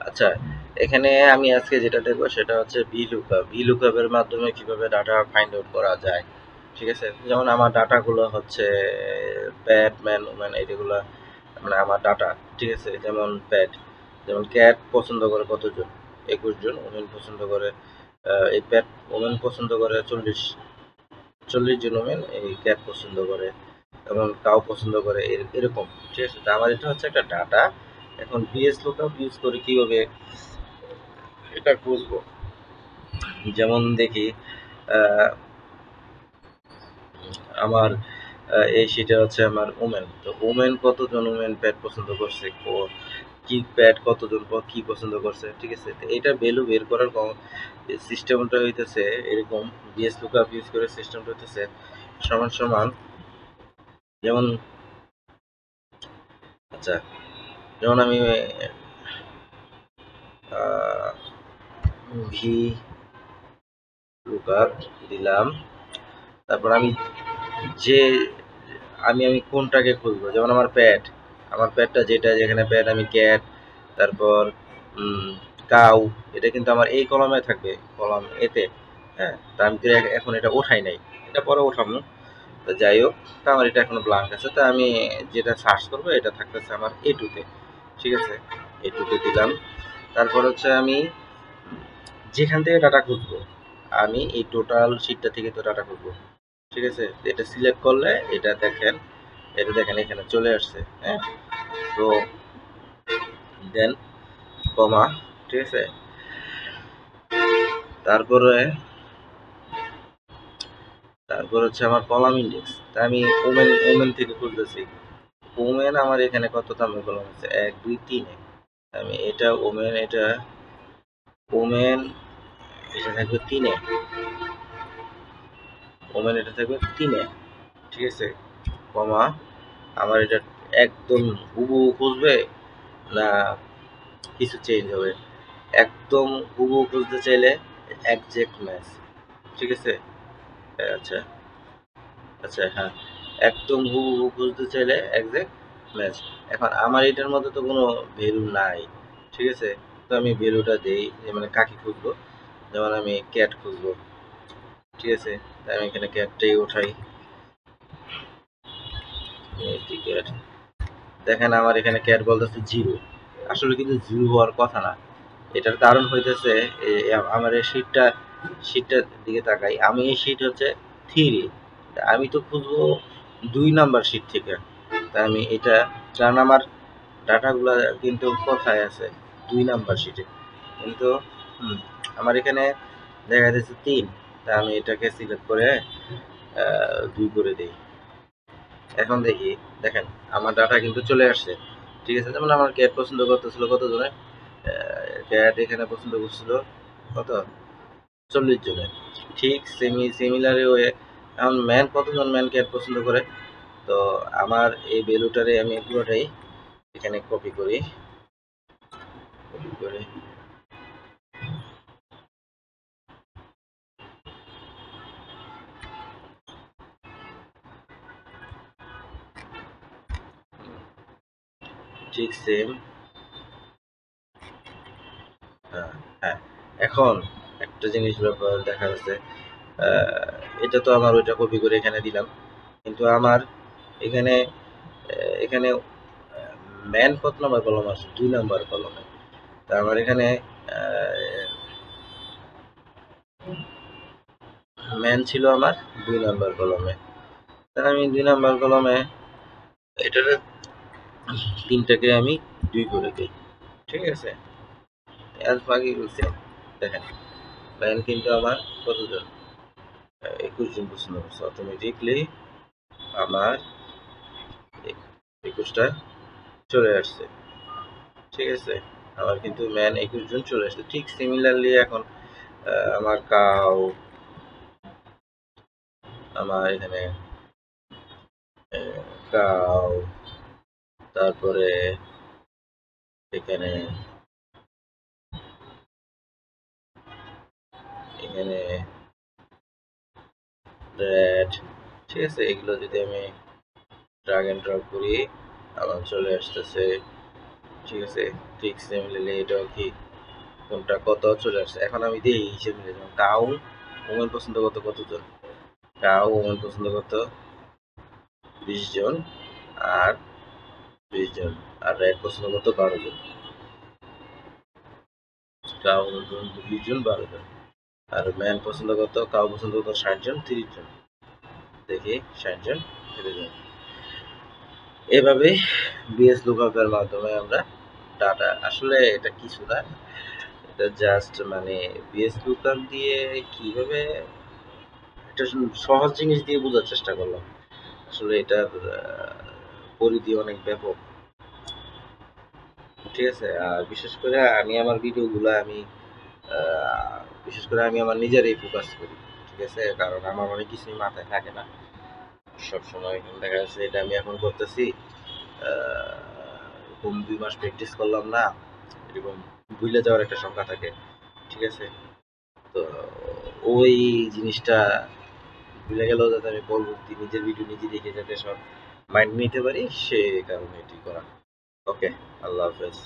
আচ্ছা, এখানে আমি আজকে যেটা দেখবো সেটা হচ্ছে VLOOKUP এর মাধ্যমে কিভাবে ডাটা ফাইন্ড আউট করা যায়। ঠিক আছে, যেমন আমার ডাটাগুলো হচ্ছে প্যাট ম্যান ওম্যান এইগুলো, মানে আমার ডাটা। ঠিক আছে, যেমন প্যাট, যেমন ক্যাট পছন্দ করে কতজন, 21 জন। ওমেন পছন্দ করে এই প্যাট, ওমেন পছন্দ করে 40 জন ওমেন, এই ক্যাট পছন্দ করে, এবং কাউ পছন্দ করে এরকম। ঠিক আছে, তো আমার এটা হচ্ছে একটা ডাটা। এখন VSLOOKUP ইউজ করে কিভাবে এটা খুঁজবো, যেমন দেখি আহ, আমার এই শিটে হচ্ছে আমার ওমেন, তো ওমেন কতজন ওমেন প্যাড পছন্দ করছে, কি প্যাড কতজন কি পছন্দ করছে। ঠিক আছে, তো এটা ভ্যালু বের করার সিস্টেমটা হইতেছে এরকম। VSLOOKUP ইউজ করে সিস্টেমটা হইতেছে সমান সমান, যেমন আচ্ছা, যেমন আমি ভি লুকআপ দিলাম, তারপর আমি যে আমি কোনটাকে খুঁজবো, যেমন আমার প্যাডটা যেটা, যেখানে প্যাড আমি ক্যাট, তারপর কাউ, এটা কিন্তু আমার এই কলমে থাকবে, কলম এতে। হ্যাঁ, তা আমি তো এখন এটা ওঠাই নাই, এটা পরে ওঠাবো। তো যাই হোক, তা আমার এটা এখনো ব্লাঙ্ক আছে, তা আমি যেটা সার্চ করবো এটা থাকতেছে আমার A2-তে। ঠিক আছে, A2-তে দিলাম। তারপর হচ্ছে আমি যেখান থেকে ডাটা খুঁজবো, আমি এই টোটাল শিটটা থেকে তো ডাটা খুঁজবো। ঠিক আছে, এটা সিলেক্ট করলে এটা দেখেন এখানে চলে আসছে। হ্যাঁ, তো দেন কমা। ঠিক আছে, তারপরে তারপর হচ্ছে আমার কলাম ইন্ডেক্স, তা আমি ওমেন ওমেন থেকে খুঁজতেছি। ওমেন আমার এখানে কত দামে কলম আছে, 1 2 3-এ। আমি এটা ওমেন, এটা ওমেন, এটা থাকবে 3-এ। ওমেন এটা থাকবে 3-এ। ঠিক আছে, কমা। আমার এটা একদম হুবহু খুঁজবে না কিছু চেঞ্জ হবে? একদম হুবহু খুঁজতে চাইলে একজ্যাক্ট ম্যাচ। ঠিক আছে, আচ্ছা, আচ্ছা, হ্যাঁ, একদম হুবহু খুঁজতে চাইলে একজ্যাক্ট ম্যাচ। এখন আমার এটার মধ্যে তো কোনো ভ্যালু নাই। ঠিক আছে, তো আমি ভ্যালুটা দেই, যে মানে কাকে খুঁজবো, যেমন আমি ক্যাট খুঁজবো। ঠিক আছে, তাই আমি এখানে ক্যাটটাই উঠাই, ক্যাট। দেখেন আমার এখানে ক্যাট বলতেছে 0, আসলে কিন্তু 0 হওয়ার কথা না। এটার কারণ হইতেছে আমার এই শীটটার দিকে তাকাই, আমি এই শীট হচ্ছে 3, আমি তো খুঁজবো 2 নাম্বার শীট থেকে। তা আমি এটা, কারণ আমার ডাটাগুলো কিন্তু কোথায় আছে, 2 নাম্বার শীটে, কিন্তু হুম, আমার এখানে দেখা যাচ্ছে 3। তা আমি এটাকে সিলেক্ট করে 2 করে দিই। এখন দেখি, দেখেন আমার ডাটা কিন্তু চলে আসছে। ঠিক আছে, যেমন আমার ক্যাট পছন্দ করতেছিল কতজনে, ক্যাট এখানে পছন্দ করছিল কত, 40 জনে। ঠিক সিমিলার ওয়ে, এখন ম্যান কতজন ম্যান ক্যাট পছন্দ করে। তো আমার এই ভ্যালুটারে আমি পুরোটাই এখানে কপি করি, কপি করে ঠিক সেম। হ্যাঁ, হ্যাঁ, এখন একটা জিনিস ব্যাপার দেখা যাচ্ছে, এটা তো আমার ওইটা কপি করে এখানে দিলাম, কিন্তু আমার এখানে এখানে ম্যান কত নাম্বার কলম আছে, 2 নাম্বার কলমে। তা আমার এখানে ম্যান ছিল আমার 2 নাম্বার কলমে। তাহলে আমি 2 নাম্বার কলমে এটার 3টাকে আমি 2 করে দিই। ঠিক আছে, এর বাকি বলছে, দেখেন ম্যান কিন্তু আমার কতজন, 21 জন পছন্দ করছে, অটোমেটিকলি আমার 21টা চলে আসছে। ঠিক আছে, আমার কিন্তু ম্যান 21 জন চলে আসছে। ঠিক সিমিলারলি এখন আমার কাউ, আমার এখানে কাউ, তারপরে এখানে এখানে রেড। ঠিক আছে, এগুলো যদি আমি ড্রাগ এন্ড ড্রপ করি, আমার চলে আসতেছে ঠিক আছে, ফিক্স মিলে এটাও কি কোনটা কত চলে আসছে। এখন আমি দিই হিসেব মিলে, যেমন কাউ ওমেন পছন্দ কতজন, কাউ ওমেন পছন্দ 20 জন, আর 20 জন, আর রেড পছন্দ 12 জন। কাউ 20 জন, 12 জন, আর ম্যান পছন্দ কাউ পছন্দ 60 জন, 30 জন। দেখি 60 জন, 30 জন। এভাবে বিএস লুকআপের মাধ্যমে আমরা ডাটা, আসলে এটা কিছু না, এটা জাস্ট মানে বিএস লুকআপ দিয়ে কিভাবে একটা সহজ জিনিস দিয়ে বোঝার চেষ্টা করলাম। আসলে এটার পরিধি অনেক ব্যাপক। ঠিক আছে, আর বিশেষ করে আমি আমার ভিডিওগুলো আমি বিশেষ করে আমি আমার নিজেরই ফোকাস করি। ঠিক আছে, কারণ আমার অনেক কিছুই মাথায় থাকে না সবসময়। দেখা যাচ্ছে এটা আমি এখন করতেছি, এরকম 2 মাস প্র্যাকটিস করলাম না, এরকম ভুলে যাওয়ার একটা সংখ্যা থাকে। ঠিক আছে, তো ওই জিনিসটা ভুলে গেলেও যাতে আমি পরবর্তী নিজের ভিডিও নিজে দেখে যাতে সব মাইন্ড নিতে পারি, সে কারণে এটি করা। ওকে, আল্লাহ হাফেজ।